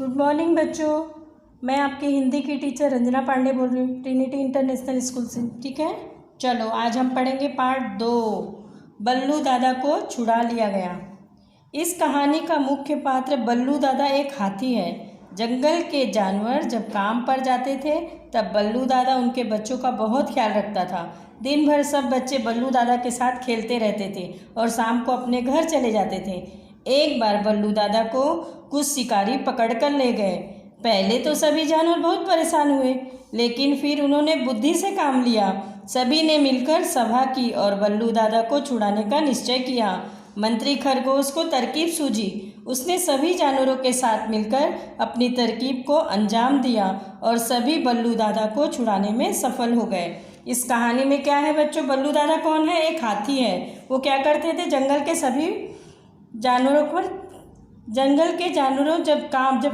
Good morning बच्चों। मैं आपकी हिंदी की टीचर रंजना पांडे बोल रही हूँ, ट्रिनिटी इंटरनेशनल स्कूल से। ठीक है, चलो आज हम पढ़ेंगे पार्ट 2, बल्लू दादा को छुड़ा लिया गया। इस कहानी का मुख्य पात्र बल्लू दादा एक हाथी है। जंगल के जानवर जब काम पर जाते थे तब बल्लू दादा उनके बच्चों का बहुत ख्याल रखता था। दिन भर सब बच्चे बल्लू दादा के साथ खेलते रहते थे और शाम को अपने घर चले जाते थे। एक बार बल्लू दादा को कुछ शिकारी पकड़ कर ले गए। पहले तो सभी जानवर बहुत परेशान हुए, लेकिन फिर उन्होंने बुद्धि से काम लिया। सभी ने मिलकर सभा की और बल्लू दादा को छुड़ाने का निश्चय किया। मंत्री खरगोश को तरकीब सूझी। उसने सभी जानवरों के साथ मिलकर अपनी तरकीब को अंजाम दिया और सभी बल्लू दादा को छुड़ाने में सफल हो गए। इस कहानी में क्या है बच्चों? बल्लू दादा कौन है? एक हाथी है। वो क्या करते थे? जंगल के सभी जानवरों पर जब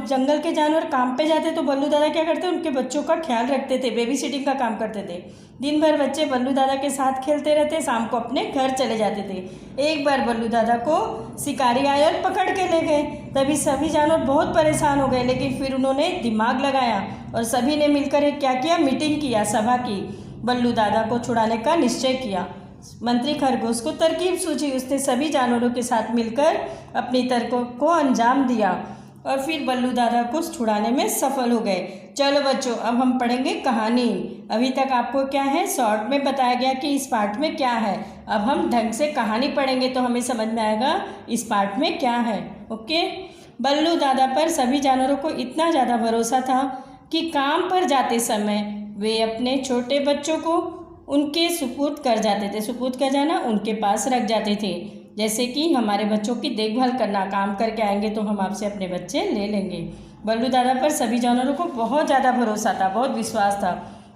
जंगल के जानवर काम पे जाते तो बल्लू दादा क्या करते? उनके बच्चों का ख्याल रखते थे, बेबी सिटिंग का काम करते थे। दिन भर बच्चे बल्लू दादा के साथ खेलते रहते, शाम को अपने घर चले जाते थे। एक बार बल्लू दादा को शिकारी आए और पकड़ के ले गए। तभी सभी जानवर बहुत परेशान हो गए, लेकिन फिर उन्होंने दिमाग लगाया और सभी ने मिलकर एक क्या किया? मीटिंग किया, सभा की। बल्लू दादा को छुड़ाने का निश्चय किया। मंत्री खरगोश को तरकीब सूझी। उसने सभी जानवरों के साथ मिलकर अपनी तरकीब को अंजाम दिया और फिर बल्लू दादा को छुड़ाने में सफल हो गए। चलो बच्चों, अब हम पढ़ेंगे कहानी। अभी तक आपको क्या है, शॉर्ट में बताया गया कि इस पार्ट में क्या है। अब हम ढंग से कहानी पढ़ेंगे तो हमें समझ में आएगा इस पार्ट में क्या है। ओके। बल्लू दादा पर सभी जानवरों को इतना ज़्यादा भरोसा था कि काम पर जाते समय वे अपने छोटे बच्चों को उनके सुपुर्द कर जाते थे। सुपुर्द कर जाना, उनके पास रख जाते थे। जैसे कि हमारे बच्चों की देखभाल करना, काम करके आएंगे तो हम आपसे अपने बच्चे ले लेंगे। बल्लू दादा पर सभी जानवरों को बहुत ज़्यादा भरोसा था, बहुत विश्वास था।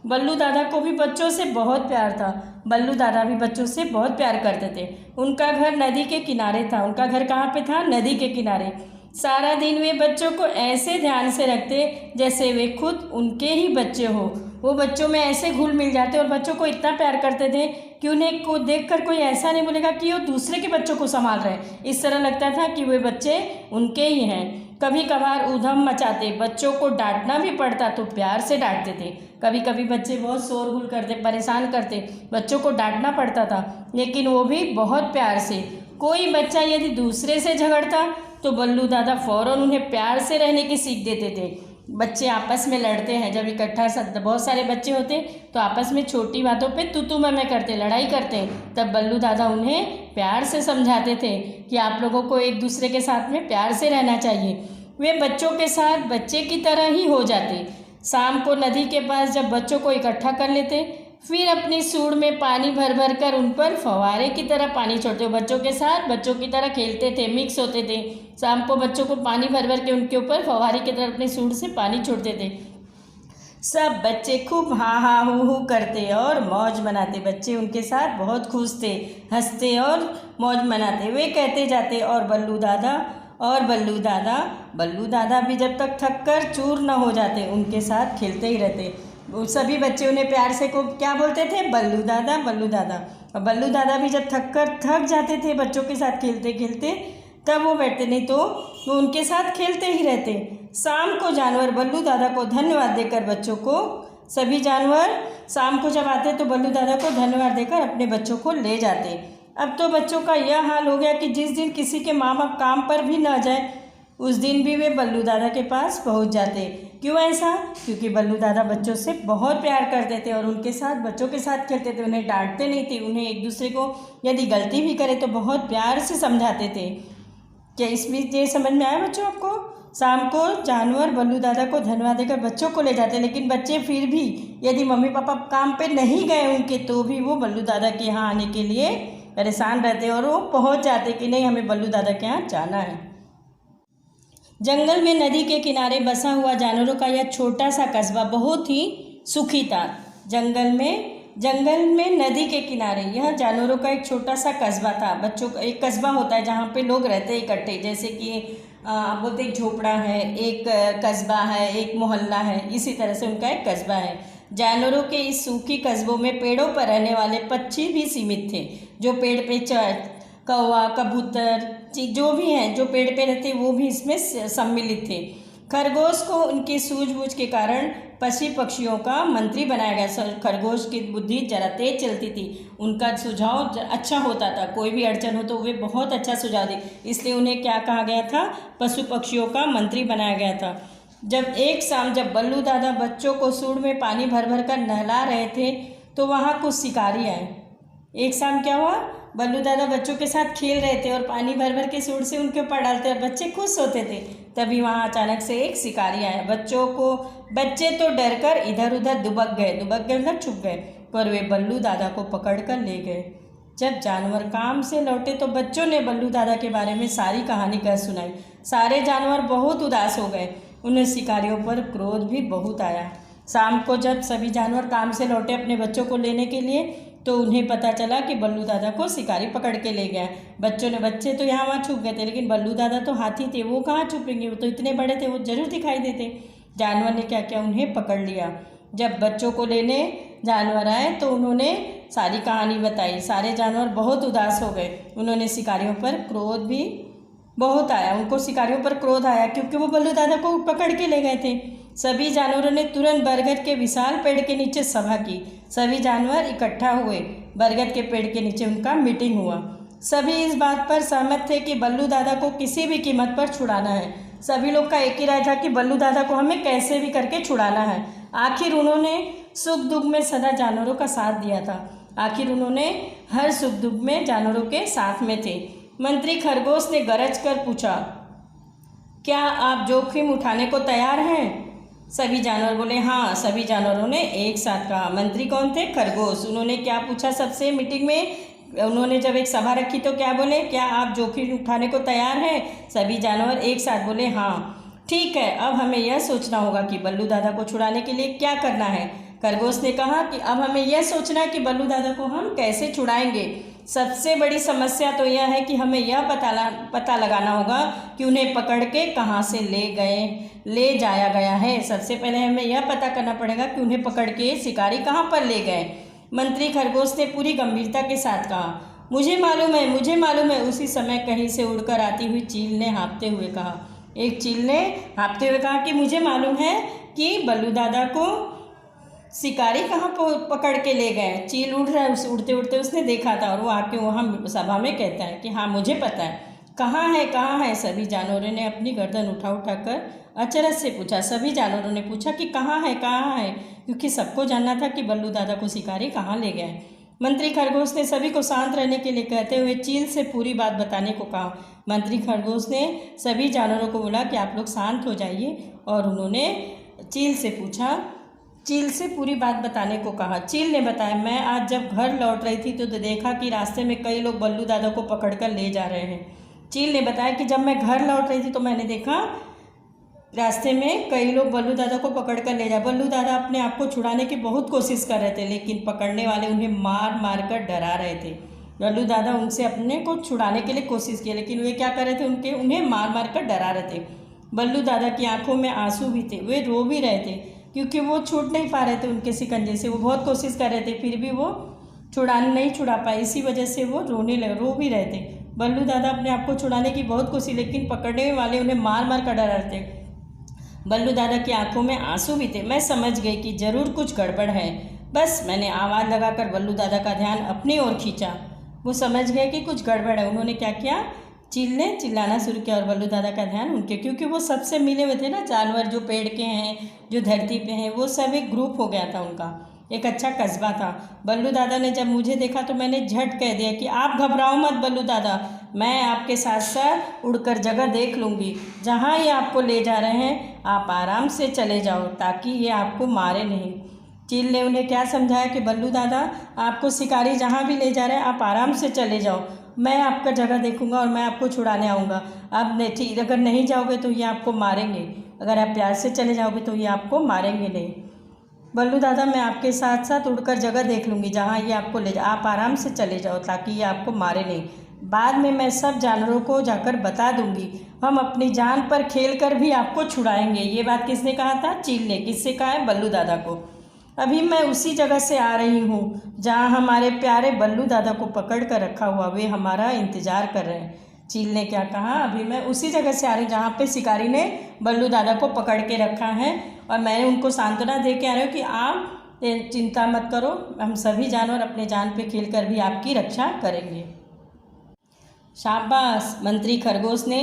बल्लू दादा को भी बच्चों से बहुत प्यार था। बल्लू दादा भी बच्चों से बहुत प्यार करते थे। उनका घर नदी के किनारे था। उनका घर कहाँ पे था? नदी के किनारे। सारा दिन वे बच्चों को ऐसे ध्यान से रखते जैसे वे खुद उनके ही बच्चे हो। वो बच्चों में ऐसे घुल मिल जाते और बच्चों को इतना प्यार करते थे कि उन्हें को देखकर कोई ऐसा नहीं बोलेगा कि वो दूसरे के बच्चों को संभाल रहे हैं। इस तरह लगता था कि वे बच्चे उनके ही हैं। कभी कभार उधम मचाते, बच्चों को डांटना भी पड़ता तो प्यार से डांटते थे। कभी कभी बच्चे बहुत शोरगुल करते, परेशान करते, बच्चों को डांटना पड़ता था, लेकिन वो भी बहुत प्यार से। कोई बच्चा यदि दूसरे से झगड़ता तो बल्लू दादा फौरन उन्हें प्यार से रहने की सीख देते थे। बच्चे आपस में लड़ते हैं, जब इकट्ठा बहुत सारे बच्चे होते तो आपस में छोटी बातों पे तू मैं करते, लड़ाई करते, तब बल्लू दादा उन्हें प्यार से समझाते थे कि आप लोगों को एक दूसरे के साथ में प्यार से रहना चाहिए। वे बच्चों के साथ बच्चे की तरह ही हो जाते। शाम को नदी के पास जब बच्चों को इकट्ठा कर लेते, फिर अपनी सूंड में पानी भर भर कर उन पर फव्वारे की तरह पानी छोड़ते। बच्चों के साथ बच्चों की तरह खेलते थे, मिक्स होते थे। शाम को बच्चों को पानी भर भर के उनके ऊपर फव्वारे की तरह अपनी सूंड से पानी छोड़ते थे। सब बच्चे खूब हाँ हाँ हू हू करते और मौज मनाते। बच्चे उनके साथ बहुत खुश थे, हंसते और मौज मनाते। वे कहते जाते और बल्लू दादा भी जब तक थक कर चूर न हो जाते उनके साथ खेलते ही रहते। सभी बच्चे उन्हें प्यार से को क्या बोलते थे? बल्लू दादा, बल्लू दादा। और बल्लू दादा भी जब थक जाते थे बच्चों के साथ खेलते खेलते, तब वो बैठते, नहीं तो वो उनके साथ खेलते ही रहते। शाम को जानवर बल्लू दादा को धन्यवाद देकर बच्चों को, सभी जानवर शाम को जब आते तो बल्लू दादा को धन्यवाद देकर अपने बच्चों को ले जाते। अब तो बच्चों का यह हाल हो गया कि जिस दिन किसी के माँ बाप काम पर भी न जाए, उस दिन भी वे बल्लू दादा के पास पहुंच जाते। क्यों ऐसा? क्योंकि बल्लू दादा बच्चों से बहुत प्यार करते थे और उनके साथ बच्चों के साथ खेलते थे। उन्हें डांटते नहीं थे। उन्हें एक दूसरे को यदि गलती भी करे तो बहुत प्यार से समझाते थे। क्या इसमें ये समझ में आया बच्चों आपको? शाम को जानवर बल्लू दादा को धन्यवाद देकर बच्चों को ले जाते, लेकिन बच्चे फिर भी यदि मम्मी पापा काम पे नहीं गए उनके, तो भी वो बल्लू दादा के यहाँ आने के लिए परेशान रहते और वो पहुँच जाते कि नहीं, हमें बल्लू दादा के यहाँ जाना है। जंगल में नदी के किनारे बसा हुआ जानवरों का यह छोटा सा कस्बा बहुत ही सुखी था। जंगल में नदी के किनारे यह जानवरों का एक छोटा सा कस्बा था। बच्चों का एक कस्बा होता है जहाँ पे लोग रहते हैं इकट्ठे, जैसे कि आप बोलते एक झोपड़ा है, एक कस्बा है, एक मोहल्ला है, इसी तरह से उनका एक कस्बा है। जानवरों के इस सूखी कस्बों में पेड़ों पर रहने वाले पक्षी भी सीमित थे। जो पेड़ पे कौवा, कबूतर, जो भी हैं जो पेड़ पे रहते वो भी इसमें सम्मिलित थे। खरगोश को उनकी सूझबूझ के कारण पशु पक्षियों का मंत्री बनाया गया। खरगोश की बुद्धि जरा तेज चलती थी, उनका सुझाव अच्छा होता था, कोई भी अड़चन हो तो वे बहुत अच्छा सुझाव दे, इसलिए उन्हें क्या कहा गया था, पशु पक्षियों का मंत्री बनाया गया था। जब एक शाम जब बल्लू दादा बच्चों को सूंड में पानी भर भर कर नहला रहे थे तो वहाँ कुछ शिकारी आए। एक शाम क्या हुआ, बल्लू दादा बच्चों के साथ खेल रहे थे और पानी भर भर के सूंड से उनके ऊपर डालते और बच्चे खुश होते थे। तभी वहाँ अचानक से एक शिकारी आया। बच्चे तो डर कर इधर उधर दुबक गए मतलब छुप गए, पर वे बल्लू दादा को पकड़ कर ले गए। जब जानवर काम से लौटे तो बच्चों ने बल्लू दादा के बारे में सारी कहानी कह सुनाई। सारे जानवर बहुत उदास हो गए, उन्हें शिकारियों पर क्रोध भी बहुत आया। शाम को जब सभी जानवर काम से लौटे अपने बच्चों को लेने के लिए तो उन्हें पता चला कि बल्लू दादा को शिकारी पकड़ के ले गया। बच्चे तो यहाँ वहाँ छुप गए थे, लेकिन बल्लू दादा तो हाथी थे, वो कहाँ छुपेंगे, वो तो इतने बड़े थे, वो जरूर दिखाई देते। जानवर ने क्या किया, उन्हें पकड़ लिया। जब बच्चों को लेने जानवर आए तो उन्होंने सारी कहानी बताई। सारे जानवर बहुत उदास हो गए, उन्होंने शिकारियों पर क्रोध भी बहुत आया, उनको शिकारियों पर क्रोध आया क्योंकि वो बल्लू दादा को पकड़ के ले गए थे। सभी जानवरों ने तुरंत बरगद के विशाल पेड़ के नीचे सभा की। सभी जानवर इकट्ठा हुए, बरगद के पेड़ के नीचे उनका मीटिंग हुआ। सभी इस बात पर सहमत थे कि बल्लू दादा को किसी भी कीमत पर छुड़ाना है। सभी लोग का एक ही राय था कि बल्लू दादा को हमें कैसे भी करके छुड़ाना है। आखिर उन्होंने सुख दुख में सदा जानवरों का साथ दिया था। आखिर उन्होंने हर सुख दुख में जानवरों के साथ में थे। मंत्री खरगोश ने गरज कर पूछा, क्या आप जोखिम उठाने को तैयार हैं? सभी जानवर बोले हाँ। सभी जानवरों ने एक साथ कहा। मंत्री कौन थे? खरगोश। उन्होंने क्या पूछा सबसे मीटिंग में? उन्होंने जब एक सभा रखी तो क्या बोले, क्या आप जोखिम उठाने को तैयार हैं? सभी जानवर एक साथ बोले हाँ। ठीक है, अब हमें यह सोचना होगा कि बल्लू दादा को छुड़ाने के लिए क्या करना है। खरगोश ने कहा कि अब हमें यह सोचना है कि बल्लू दादा को हम कैसे छुड़ाएंगे। सबसे बड़ी समस्या तो यह है कि हमें यह पता लगाना होगा कि उन्हें पकड़ के कहाँ से ले जाया गया है। सबसे पहले हमें यह पता करना पड़ेगा कि उन्हें पकड़ के शिकारी कहाँ पर ले गए। मंत्री खरगोश ने पूरी गंभीरता के साथ कहा, मुझे मालूम है। उसी समय कहीं से उड़कर आती हुई चील ने हाँफते हुए कहा। एक चील ने हाँफते हुए कहा कि मुझे मालूम है कि बल्लू दादा को शिकारी कहाँ पकड़ के ले गए। चील उड़ रहा है, उड़ते उड़ते उसने देखा था और वो आके वहाँ सभा में कहता है कि हाँ मुझे पता है। कहाँ है? सभी जानवरों ने अपनी गर्दन उठा कर अचरज से पूछा। सभी जानवरों ने पूछा कि कहाँ है, क्योंकि सबको जानना था कि बल्लू दादा को शिकारी कहाँ ले गए। मंत्री खरगोश ने सभी को शांत रहने के लिए कहते हुए चील से पूरी बात बताने को कहा। मंत्री खरगोश ने सभी जानवरों को बोला कि आप लोग शांत हो जाइए और उन्होंने चील से पूरी बात बताने को कहा। चील ने बताया, मैं आज जब घर लौट रही थी तो देखा कि रास्ते में कई लोग बल्लू दादा को पकड़कर ले जा रहे हैं। चील ने बताया कि जब मैं घर लौट रही थी तो मैंने देखा रास्ते में कई लोग बल्लू दादा को पकड़कर ले जा। बल्लू दादा अपने आप को छुड़ाने की बहुत कोशिश कर रहे थे, लेकिन पकड़ने वाले उन्हें मार कर डरा रहे थे। बल्लू दादा उनसे अपने को छुड़ाने के लिए कोशिश की, लेकिन वे क्या कर रहे थे, उन्हें मार कर डरा रहे थे। बल्लू दादा की आंखों में आंसू भी थे, वे रो भी रहे थे क्योंकि वो छूट नहीं पा रहे थे उनके शिकंजे से। वो बहुत कोशिश कर रहे थे, फिर भी वो नहीं छुड़ा पाए, इसी वजह से वो रो भी रहे थे। बल्लू दादा अपने आप को छुड़ाने की बहुत कोशिश, लेकिन पकड़ने वाले उन्हें मार कर डरा रहे थे। बल्लू दादा की आंखों में आंसू भी थे। मैं समझ गई कि जरूर कुछ गड़बड़ है। बस मैंने आवाज़ लगाकर बल्लू दादा का ध्यान अपनी ओर खींचा। वो समझ गए कि कुछ गड़बड़ है। उन्होंने क्या किया, चील ने चिल्लाना शुरू किया और बल्लू दादा का ध्यान उनके, क्योंकि वो सबसे मिले हुए थे ना, जानवर जो पेड़ के हैं, जो धरती पे हैं, वो सब एक ग्रुप हो गया था उनका, एक अच्छा कस्बा था। बल्लू दादा ने जब मुझे देखा तो मैंने झट कह दिया कि आप घबराओ मत बल्लू दादा, मैं आपके साथ साथ उड़कर जगह देख लूँगी। जहाँ ये आपको ले जा रहे हैं आप आराम से चले जाओ ताकि ये आपको मारे नहीं। चील ने उन्हें क्या समझाया कि बल्लू दादा आपको शिकारी जहाँ भी ले जा रहे हैं आप आराम से चले जाओ, मैं आपका जगह देखूंगा और मैं आपको छुड़ाने आऊँगा। आप ठीक, अगर नहीं जाओगे तो ये आपको मारेंगे, अगर आप प्यार से चले जाओगे तो ये आपको मारेंगे नहीं। बल्लू दादा मैं आपके साथ साथ उड़कर जगह देख लूँगी जहाँ ये आपको ले जा, आप आराम से चले जाओ ताकि ये आपको मारे नहीं। बाद में मैं सब जानवरों को जाकर बता दूंगी, हम अपनी जान पर खेल कर भी आपको छुड़ाएंगे। ये बात किसने कहा था? चील ने। किससे कहा है? बल्लू दादा को। अभी मैं उसी जगह से आ रही हूँ जहाँ हमारे प्यारे बल्लू दादा को पकड़ कर रखा हुआ वे हमारा इंतज़ार कर रहे हैं। चील ने क्या कहा, अभी मैं उसी जगह से आ रही हूँ जहाँ पे शिकारी ने बल्लू दादा को पकड़ के रखा है, और मैंने उनको सांत्वना दे के आ रही हूँ कि आप चिंता मत करो, हम सभी जानवर अपने जान पे खेल कर भी आपकी रक्षा करेंगे। शाबाश, मंत्री खरगोश ने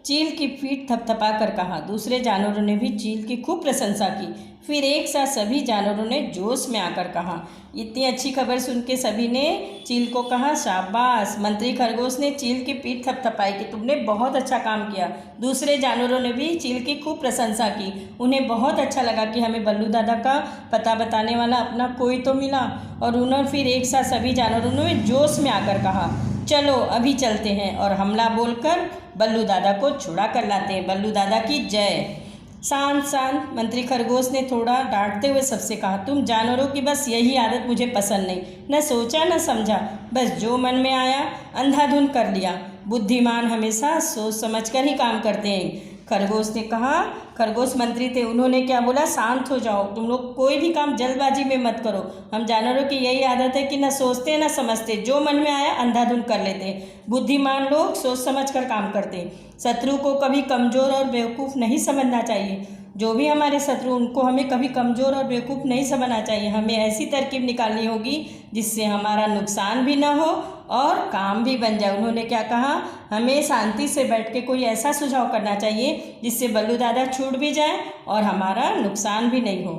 चील की पीठ थपथपा कर कहा। दूसरे जानवरों ने भी चील की खूब प्रशंसा की। फिर एक साथ सभी जानवरों ने जोश में आकर कहा। इतनी अच्छी खबर सुन के सभी ने चील को कहा, शाबाश। मंत्री खरगोश ने चील की पीठ थपथपाई कि तुमने बहुत अच्छा काम किया। दूसरे जानवरों ने भी चील की खूब प्रशंसा की। उन्हें बहुत अच्छा लगा कि हमें बल्लू दादा का पता बताने वाला अपना कोई तो मिला। और उन्होंने फिर एक साथ सभी जानवरों ने जोश में आकर कहा, चलो अभी चलते हैं और हमला बोलकर बल्लू दादा को छुड़ा कर लाते हैं। बल्लू दादा की जय। शांत शांत, मंत्री खरगोश ने थोड़ा डांटते हुए सबसे कहा, तुम जानवरों की बस यही आदत मुझे पसंद नहीं। न सोचा न समझा, बस जो मन में आया अंधाधुंध कर लिया। बुद्धिमान हमेशा सोच समझ कर ही काम करते हैं। खरगोश ने कहा, खरगोश मंत्री थे, उन्होंने क्या बोला, शांत हो जाओ, तुम लोग कोई भी काम जल्दबाजी में मत करो। हम जानवरों की यही आदत है कि न सोचते न समझते, जो मन में आया अंधाधुंध कर लेते हैं। बुद्धिमान लोग सोच समझ कर काम करते हैं। शत्रु को कभी कमज़ोर और बेवकूफ़ नहीं समझना चाहिए। जो भी हमारे शत्रु, उनको हमें कभी कमज़ोर और बेवकूफ़ नहीं समझना चाहिए। हमें ऐसी तरकीब निकालनी होगी जिससे हमारा नुकसान भी ना हो और काम भी बन जाए। उन्होंने क्या कहा, हमें शांति से बैठ के कोई ऐसा सुझाव करना चाहिए जिससे बल्लू दादा छूट भी जाए और हमारा नुकसान भी नहीं हो।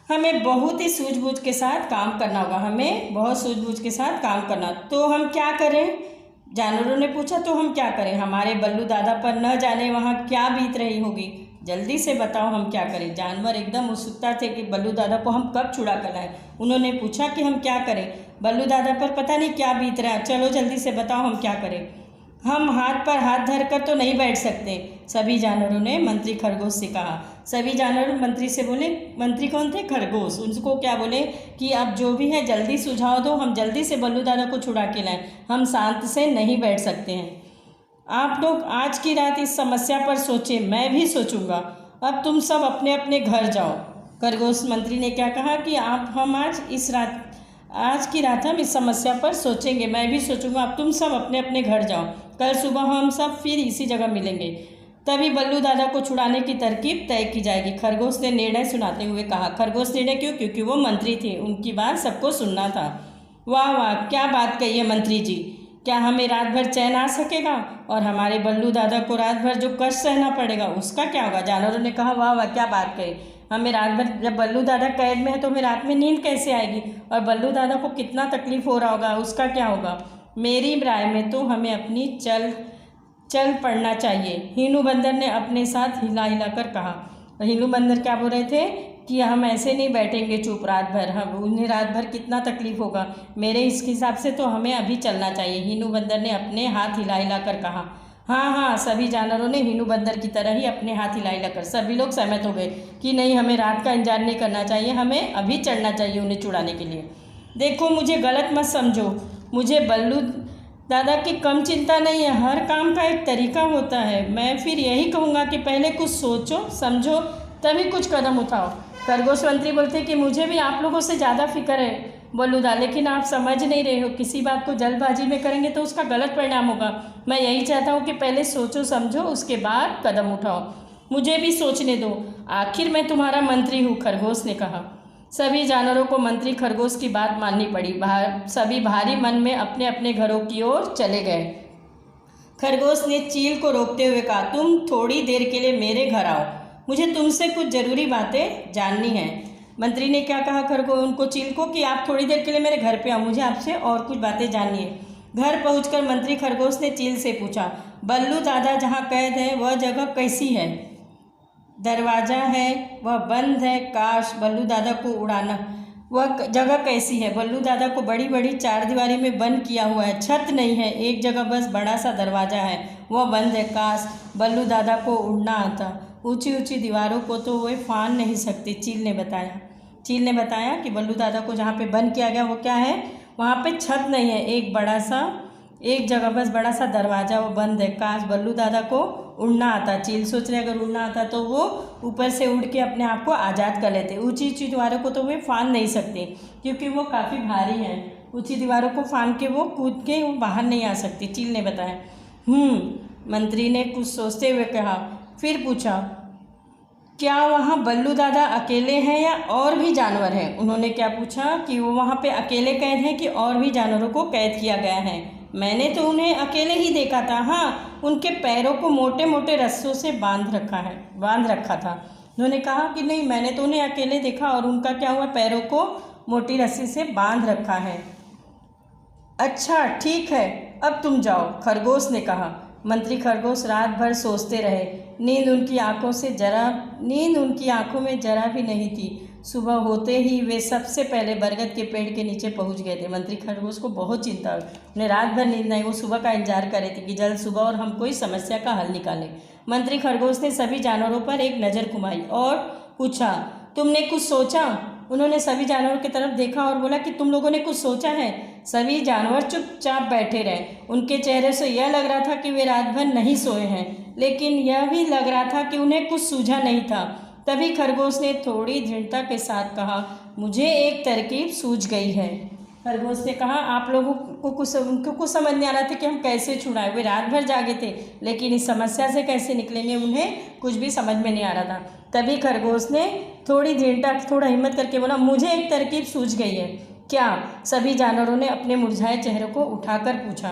हमें बहुत ही सूझबूझ के साथ काम करना होगा। हमें बहुत सूझबूझ के साथ काम करना। तो हम क्या करें, जानवरों ने पूछा, तो हम क्या करें। हमारे बल्लू दादा पर न जाने वहाँ क्या बीत रही होगी, जल्दी से बताओ हम क्या करें। जानवर एकदम उत्सुकता थे कि बल्लू दादा को हम कब छुड़ा कर लाएं। उन्होंने पूछा कि हम क्या करें, बल्लू दादा पर पता नहीं क्या बीत रहा है, चलो जल्दी से बताओ हम क्या करें। हम हाथ पर हाथ धर कर तो नहीं बैठ सकते, सभी जानवरों ने मंत्री खरगोश से कहा। सभी जानवर मंत्री से बोले, मंत्री कौन थे, खरगोश। उनको क्या बोले कि अब जो भी है जल्दी सुझाव दो, हम जल्दी से बल्लू दादा को छुड़ा के लाएं, हम शांत से नहीं बैठ सकते हैं। आप लोग आज की रात इस समस्या पर सोचें, मैं भी सोचूंगा। अब तुम सब अपने अपने घर जाओ। खरगोश मंत्री ने क्या कहा कि हम आज की रात हम इस समस्या पर सोचेंगे, मैं भी सोचूंगा। अब तुम सब अपने अपने घर जाओ, कल सुबह हम सब फिर इसी जगह मिलेंगे, तभी बल्लू दादा को छुड़ाने की तरकीब तय की जाएगी। खरगोश ने निर्णय सुनाते हुए कहा। खरगोश निर्णय क्यों, क्योंकि वो मंत्री थे, उनकी बात सबको सुनना था। वाह वाह, क्या बात कही है मंत्री जी, क्या हमें रात भर चैन आ सकेगा, और हमारे बल्लू दादा को रात भर जो कष्ट सहना पड़ेगा उसका क्या होगा। जानवरों ने कहा, वाह वाह, क्या बात कही, हमें रात भर, जब बल्लू दादा कैद में है तो हमें रात में नींद कैसे आएगी, और बल्लू दादा को कितना तकलीफ हो रहा होगा, उसका क्या होगा। मेरी राय में तो हमें अपनी चल पड़ना चाहिए। हीनू बंदर ने अपने साथ हिला हिला कर कहा। हीनू बंदर क्या बोल रहे थे कि हम ऐसे नहीं बैठेंगे चुप रात भर, हम उन्हें रात भर कितना तकलीफ होगा, मेरे इस हिसाब से तो हमें अभी चलना चाहिए। हीनू बंदर ने अपने हाथ हिला हिला कर कहा। हाँ हाँ, सभी जानवरों ने हीनू बंदर की तरह ही अपने हाथ हिला हिला कर, सभी लोग सहमत हो गए कि नहीं, हमें रात का इंतजार नहीं करना चाहिए, हमें अभी चढ़ना चाहिए उन्हें छुड़ाने के लिए। देखो, मुझे गलत मत समझो, मुझे बल्लू दादा की कम चिंता नहीं है, हर काम का एक तरीका होता है। मैं फिर यही कहूँगा कि पहले कुछ सोचो समझो तभी कुछ कदम उठाओ। खरगोश मंत्री बोलते कि मुझे भी आप लोगों से ज़्यादा फिक्र है बल्लू दादा, लेकिन आप समझ नहीं रहे हो, किसी बात को जल्दबाजी में करेंगे तो उसका गलत परिणाम होगा। मैं यही चाहता हूँ कि पहले सोचो समझो, उसके बाद कदम उठाओ। मुझे भी सोचने दो, आखिर मैं तुम्हारा मंत्री हूँ, खरगोश ने कहा। सभी जानवरों को मंत्री खरगोश की बात माननी पड़ी। सभी भारी मन में अपने अपने घरों की ओर चले गए। खरगोश ने चील को रोकते हुए कहा, तुम थोड़ी देर के लिए मेरे घर आओ, मुझे तुमसे कुछ ज़रूरी बातें जाननी हैं। मंत्री ने क्या कहा उनको चील को कि आप थोड़ी देर के लिए मेरे घर पे आओ, मुझे आपसे और कुछ बातें जाननी है। घर पहुंचकर मंत्री खरगोश ने चील से पूछा, बल्लू दादा जहाँ कैद है वह जगह कैसी है, दरवाज़ा है वह बंद है, काश बल्लू दादा को उड़ाना, वह जगह कैसी है। बल्लू दादा को बड़ी बड़ी चारदीवारी में बंद किया हुआ है, छत नहीं है, एक जगह बस बड़ा सा दरवाज़ा है, वह बंद है, काश बल्लू दादा को उड़ना आता, ऊंची ऊंची दीवारों को तो वे फान नहीं सकते। चील ने बताया कि बल्लू दादा को जहाँ पे बंद किया गया वो क्या है, वहाँ पे छत नहीं है, एक जगह बस बड़ा सा दरवाज़ा, वो बंद है, काश बल्लू दादा को उड़ना आता। चील सोच रहे अगर उड़ना आता तो वो ऊपर से उड़ के अपने आप को आज़ाद कर लेते। ऊंची ऊंची दीवारों को तो वे फान नहीं सकते क्योंकि वो काफ़ी भारी हैं, ऊंची दीवारों को फान के वो कूद के वो बाहर नहीं आ सकती। चील ने बताया। मंत्री ने कुछ सोचते हुए कहा। फिर पूछा, क्या वहाँ बल्लू दादा अकेले हैं या और भी जानवर हैं? उन्होंने क्या पूछा कि वो वहाँ पे अकेले कैद हैं कि और भी जानवरों को कैद किया गया है? मैंने तो उन्हें अकेले ही देखा था। हाँ, उनके पैरों को मोटे मोटे रस्सों से बांध रखा था। उन्होंने कहा कि नहीं, मैंने तो उन्हें अकेले देखा और उनका क्या हुआ, पैरों को मोटी रस्सी से बांध रखा है। अच्छा ठीक है, अब तुम जाओ, खरगोश ने कहा। मंत्री खरगोश रात भर सोचते रहे। नींद उनकी आंखों में जरा भी नहीं थी। सुबह होते ही वे सबसे पहले बरगद के पेड़ के नीचे पहुंच गए थे। मंत्री खरगोश को बहुत चिंता हुई। उन्हें रात भर नींद नहीं, वो सुबह का इंतजार कर रहे थे कि जल्द सुबह और हम कोई समस्या का हल निकालें। मंत्री खरगोश ने सभी जानवरों पर एक नज़र घुमाई और पूछा, तुमने कुछ सोचा? उन्होंने सभी जानवरों की तरफ देखा और बोला कि तुम लोगों ने कुछ सोचा है? सभी जानवर चुपचाप बैठे रहे। उनके चेहरे से यह लग रहा था कि वे रात भर नहीं सोए हैं, लेकिन यह भी लग रहा था कि उन्हें कुछ सूझा नहीं था। तभी खरगोश ने थोड़ी दृढ़ता के साथ कहा, मुझे एक तरकीब सूझ गई है। खरगोश ने कहा, आप लोगों को कुछ समझ नहीं आ रहा था कि हम कैसे छुड़ाएं। वे रात भर जागे थे, लेकिन इस समस्या से कैसे निकलेंगे उन्हें कुछ भी समझ में नहीं आ रहा था। तभी खरगोश ने थोड़ा हिम्मत करके बोला, मुझे एक तरकीब सूझ गई है। क्या? सभी जानवरों ने अपने मुरझाए चेहरों को उठाकर पूछा।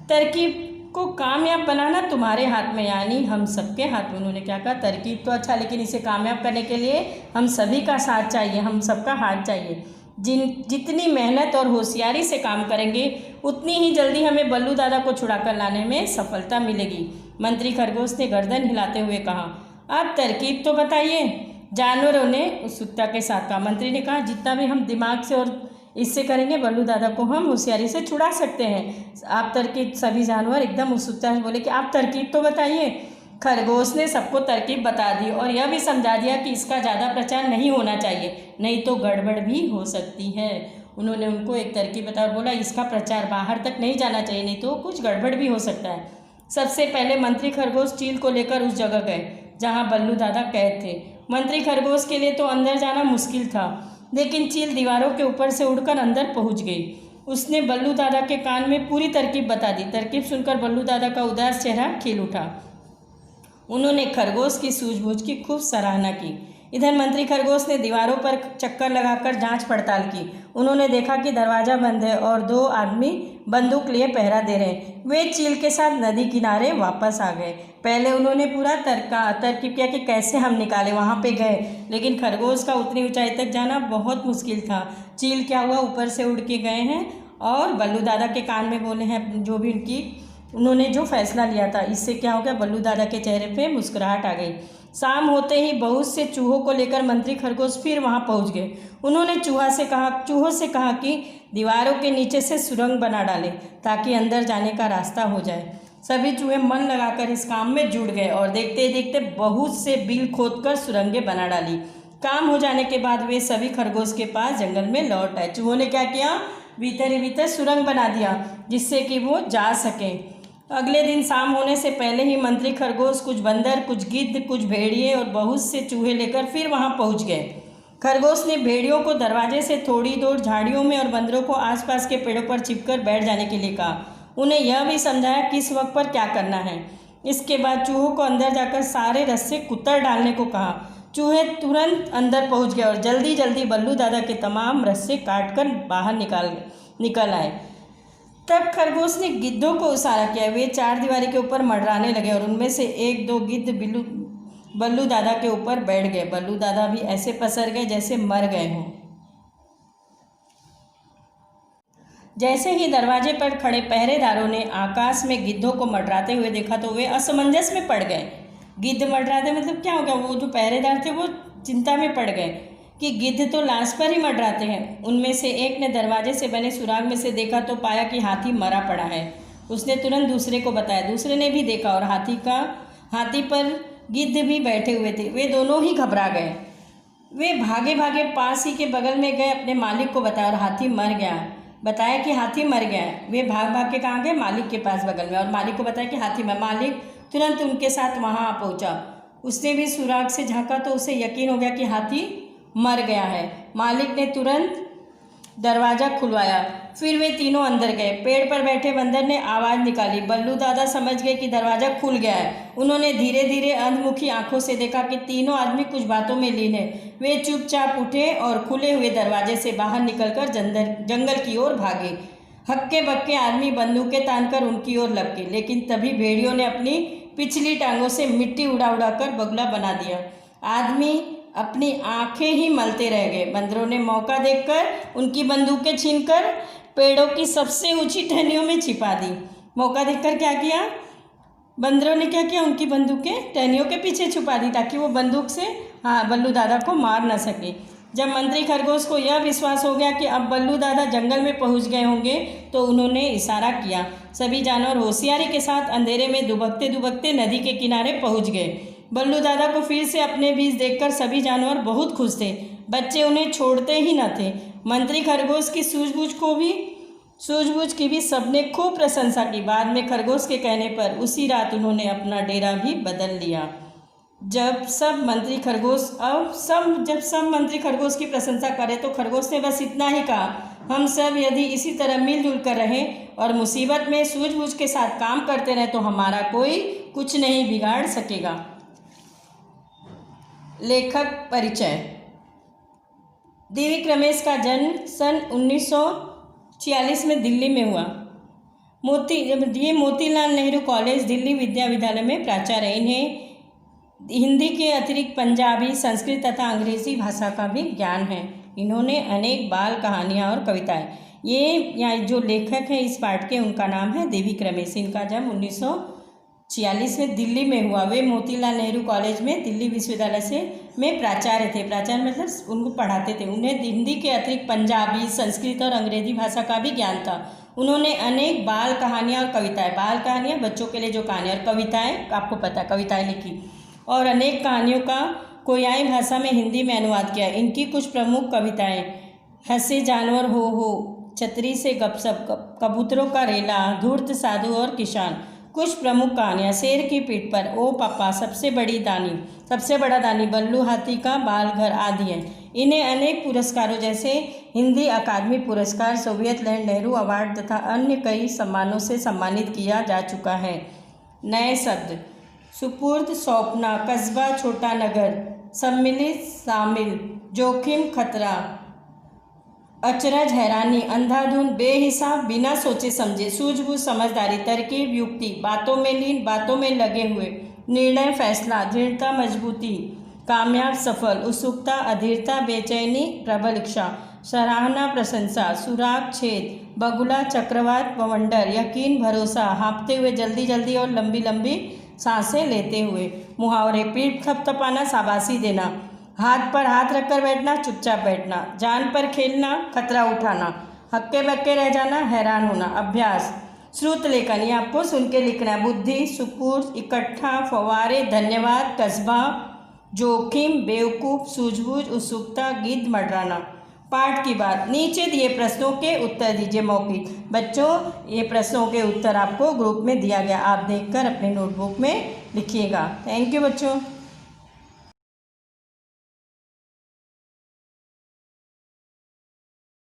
तरकीब को कामयाब बनाना तुम्हारे हाथ में, यानी हम सबके हाथ में। उन्होंने क्या कहा, तरकीब तो अच्छा, लेकिन इसे कामयाब करने के लिए हम सभी का साथ चाहिए, हम सबका हाथ चाहिए। जितनी मेहनत और होशियारी से काम करेंगे, उतनी ही जल्दी हमें बल्लू दादा को छुड़ाकर लाने में सफलता मिलेगी। मंत्री खरगोश ने गर्दन हिलाते हुए कहा, अब तरकीब तो बताइए। जानवरों ने उत्सुकता के साथ कहा। मंत्री ने कहा, जितना भी हम दिमाग से और इससे करेंगे, बल्लू दादा को हम होशियारी से छुड़ा सकते हैं। आप तरकीब, सभी जानवर एकदम उत्सुकता से बोले कि आप तरकीब तो बताइए। खरगोश ने सबको तरकीब बता दी और यह भी समझा दिया कि इसका ज़्यादा प्रचार नहीं होना चाहिए, नहीं तो गड़बड़ भी हो सकती है। उन्होंने उनको एक तरकीब बताया और बोला, इसका प्रचार बाहर तक नहीं जाना चाहिए, नहीं तो कुछ गड़बड़ भी हो सकता है। सबसे पहले मंत्री खरगोश चील को लेकर उस जगह गए जहाँ बल्लू दादा कैद थे। मंत्री खरगोश के लिए तो अंदर जाना मुश्किल था, लेकिन चील दीवारों के ऊपर से उड़कर अंदर पहुँच गई। उसने बल्लू दादा के कान में पूरी तरकीब बता दी। तरकीब सुनकर बल्लू दादा का उदास चेहरा खिल उठा। उन्होंने खरगोश की सूझबूझ की खूब सराहना की। इधर मंत्री खरगोश ने दीवारों पर चक्कर लगाकर जांच पड़ताल की। उन्होंने देखा कि दरवाज़ा बंद है और 2 आदमी बंदूक लिए पहरा दे रहे हैं। वे चील के साथ नदी किनारे वापस आ गए। पहले उन्होंने पूरा तरकीब किया कि कैसे हम निकाले, वहाँ पे गए, लेकिन खरगोश का उतनी ऊंचाई तक जाना बहुत मुश्किल था। चील क्या हुआ, ऊपर से उड़ के गए हैं और बल्लू दादा के कान में बोले हैं जो भी उन्होंने जो फैसला लिया था। इससे क्या हो गया, बल्लू दादा के चेहरे पे मुस्कुराहट आ गई। शाम होते ही बहुत से चूहों को लेकर मंत्री खरगोश फिर वहां पहुंच गए। उन्होंने चूहों से कहा कि दीवारों के नीचे से सुरंग बना डालें ताकि अंदर जाने का रास्ता हो जाए। सभी चूहे मन लगाकर इस काम में जुट गए और देखते देखते बहुत से बिल खोदकर सुरंगें बना डाली। काम हो जाने के बाद वे सभी खरगोश के पास जंगल में लौट आए। चूहों ने क्या किया, भीतर ही भीतर सुरंग बना दिया जिससे कि वो जा सकें। अगले दिन शाम होने से पहले ही मंत्री खरगोश कुछ बंदर, कुछ गिद्ध, कुछ भेड़िए और बहुत से चूहे लेकर फिर वहां पहुंच गए। खरगोश ने भेड़ियों को दरवाजे से थोड़ी दूर झाड़ियों में और बंदरों को आसपास के पेड़ों पर छिपकर बैठ जाने के लिए कहा। उन्हें यह भी समझाया किस वक्त पर क्या करना है। इसके बाद चूहों को अंदर जाकर सारे रस्से कुतर डालने को कहा। चूहे तुरंत अंदर पहुँच गए और जल्दी जल्दी बल्लू दादा के तमाम रस्से काट कर बाहर निकल आए। तब खरगोश ने गिद्धों को इशारा किया। वे 4 दीवारी के ऊपर मंडराने लगे और उनमें से 1-2 गिद्ध बल्लू दादा के ऊपर बैठ गए। बल्लू दादा भी ऐसे पसर गए जैसे मर गए हों। जैसे ही दरवाजे पर खड़े पहरेदारों ने आकाश में गिद्धों को मंडराते हुए देखा तो वे असमंजस में पड़ गए। गिद्ध मंडराते मतलब क्या हो गया, वो जो पहरेदार थे वो चिंता में पड़ गए कि गिद्ध तो लाश पर ही मंडराते हैं। उनमें से एक ने दरवाजे से बने सुराग में से देखा तो पाया कि हाथी मरा पड़ा है। उसने तुरंत दूसरे को बताया। दूसरे ने भी देखा और हाथी पर गिद्ध भी बैठे हुए थे। वे दोनों ही घबरा गए। वे भागे भागे पास ही के बगल में गए, अपने मालिक को बताया और बताया कि हाथी मर गया है। वे भाग भाग के कहाँ गए, मालिक के पास बगल में, और मालिक को बताया कि हाथी मर। मालिक तुरंत उनके साथ वहाँ आ पहुँचा। उसने भी सुराग से झाँका तो उसे यकीन हो गया कि हाथी मर गया है। मालिक ने तुरंत दरवाज़ा खुलवाया। फिर वे तीनों अंदर गए। पेड़ पर बैठे बंदर ने आवाज़ निकाली। बल्लू दादा समझ गए कि दरवाज़ा खुल गया है। उन्होंने धीरे धीरे अंधमुखी आंखों से देखा कि तीनों आदमी कुछ बातों में लीन है। वे चुपचाप उठे और खुले हुए दरवाजे से बाहर निकलकर जंगल की ओर भागे। हक्के बक्के आदमी बंदूकें तानकर उनकी ओर लपके, लेकिन तभी भेड़ियों ने अपनी पिछली टांगों से मिट्टी उड़ा उड़ाकर बगुला बना दिया। आदमी अपनी आंखें ही मलते रह गए। बंदरों ने मौका देखकर उनकी बंदूकें छीनकर पेड़ों की सबसे ऊंची टहनियों में छिपा दी। मौका देखकर क्या किया? बंदरों ने क्या किया? उनकी बंदूकें टहनियों के पीछे छुपा दी ताकि वो बंदूक से बल्लू दादा को मार न सके। जब मंत्री खरगोश को यह विश्वास हो गया कि अब बल्लू दादा जंगल में पहुंच गए होंगे तो उन्होंने इशारा किया। सभी जानवर होशियारी के साथ अंधेरे में दुबकते दुबकते नदी के किनारे पहुंच गए। बल्लू दादा को फिर से अपने बीच देखकर सभी जानवर बहुत खुश थे। बच्चे उन्हें छोड़ते ही न थे। मंत्री खरगोश की सूझबूझ की भी सबने खूब प्रशंसा की। बाद में खरगोश के कहने पर उसी रात उन्होंने अपना डेरा भी बदल लिया। जब सब मंत्री खरगोश की प्रशंसा करें तो खरगोश ने बस इतना ही कहा, हम सब यदि इसी तरह मिलजुल कर रहें और मुसीबत में सूझबूझ के साथ काम करते रहें तो हमारा कोई कुछ नहीं बिगाड़ सकेगा। लेखक परिचय। देविक रमेश का जन्म सन 1946 में दिल्ली में हुआ। ये मोतीलाल नेहरू कॉलेज दिल्ली विद्यालय में प्राचार्य। इन्हें हिंदी के अतिरिक्त पंजाबी, संस्कृत तथा अंग्रेजी भाषा का भी ज्ञान है। इन्होंने अनेक बाल कहानियाँ और कविताएं। ये जो लेखक हैं इस पाठ के, उनका नाम है देविक रमेश। इनका जन्म 1946 में दिल्ली में हुआ। वे मोतीलाल नेहरू कॉलेज में दिल्ली विश्वविद्यालय में प्राचार्य थे। प्राचार्य मतलब उनको पढ़ाते थे। उन्हें हिंदी के अतिरिक्त पंजाबी, संस्कृत और अंग्रेजी भाषा का भी ज्ञान था। उन्होंने अनेक बाल कहानियाँ और कविताएं, बाल कहानियाँ बच्चों के लिए जो कहानियाँ, और कविताएं आपको पता, कविताएं लिखी और अनेक कहानियों का कोरियाई भाषा में हिंदी में अनुवाद किया। इनकी कुछ प्रमुख कविताएं: हंसे जानवर हो, छतरी से गपशप, कबूतरों का रेला, धूर्त साधु और किसान। कुछ प्रमुख कहानियाँ: शेर की पीठ पर, ओ पापा, सबसे बड़ा दानी, बल्लू हाथी का बाल घर आदि हैं। इन्हें अनेक पुरस्कारों जैसे हिंदी अकादमी पुरस्कार, सोवियत लैंड नेहरू अवार्ड तथा अन्य कई सम्मानों से सम्मानित किया जा चुका है। नए शब्द: सुपुर्द, सौंपना, कस्बा, छोटा नगर, सम्मिलित, शामिल, जोखिम, खतरा, अचरज, हैरानी, अंधाधुंध, बेहिसाब, बिना सोचे समझे, सूझबूझ, समझदारी, तरकीब, युक्ति, बातों में लीन, बातों में लगे हुए, निर्णय, फैसला, दृढ़ता, मजबूती, कामयाब, सफल, उत्सुकता, अधीरता, बेचैनी, प्रबल इच्छा, सराहना, प्रशंसा, सुराग, छेद, बगुला, चक्रवात, बवंडर, यकीन, भरोसा, हाँफते हुए, जल्दी जल्दी और लंबी लंबी सांसें लेते हुए। मुहावरे: पीठ थपथपाना, शाबाशी देना, हाथ पर हाथ रखकर बैठना, चुपचाप बैठना, जान पर खेलना, खतरा उठाना, हक्के बक्के रह जाना, हैरान होना। अभ्यास: श्रुत लेखन, ये आपको सुन के लिखना है। बुद्धि, सुपुर्द, इकट्ठा, फव्वारे, धन्यवाद, कस्बा, जोखिम, बेवकूफ़, सूझबूझ, उत्सुकता, गिद्ध, मंडराना। पाठ की बात: नीचे दिए प्रश्नों के उत्तर दीजिए। मौखिक: बच्चों, ये प्रश्नों के उत्तर आपको ग्रुप में दिया गया, आप देखकर अपने नोटबुक में लिखिएगा। थैंक यू बच्चों।